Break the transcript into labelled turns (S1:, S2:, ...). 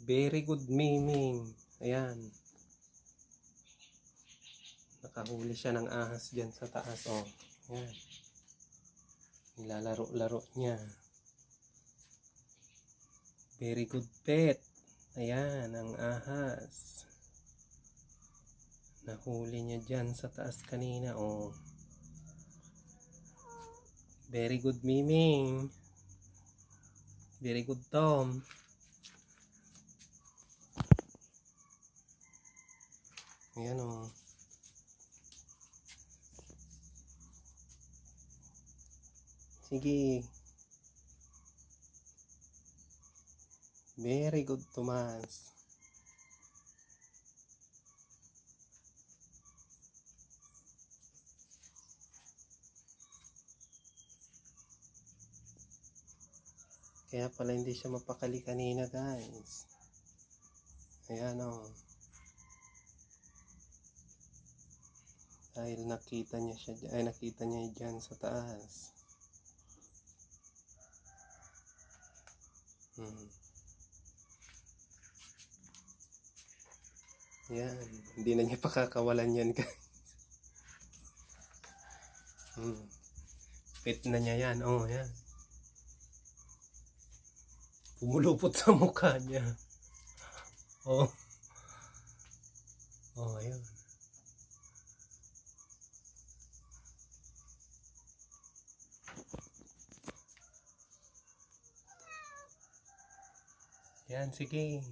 S1: Very good, Miming. Ayan. Nakahuli siya ng ahas dyan sa taas. Oh. Ayan. Nilalaro-laro niya. Very good pet. Ayan, ang ahas. Nahuli niya dyan sa taas kanina. Oh. Very good, Miming. Very good, Tom. Ayan o. Sige. Very good, Tomas. Kaya pala hindi siya mapakali kanina, guys. Ayan o. Dahil nakita niya siya, nakita niya dyan sa taas. Yan, hindi na niya pakakawalan yan, guys. Pet na niya yan, oh, yan. Pumulupot sa mukha niya. Oh. Oh, ayun. Yan, sige.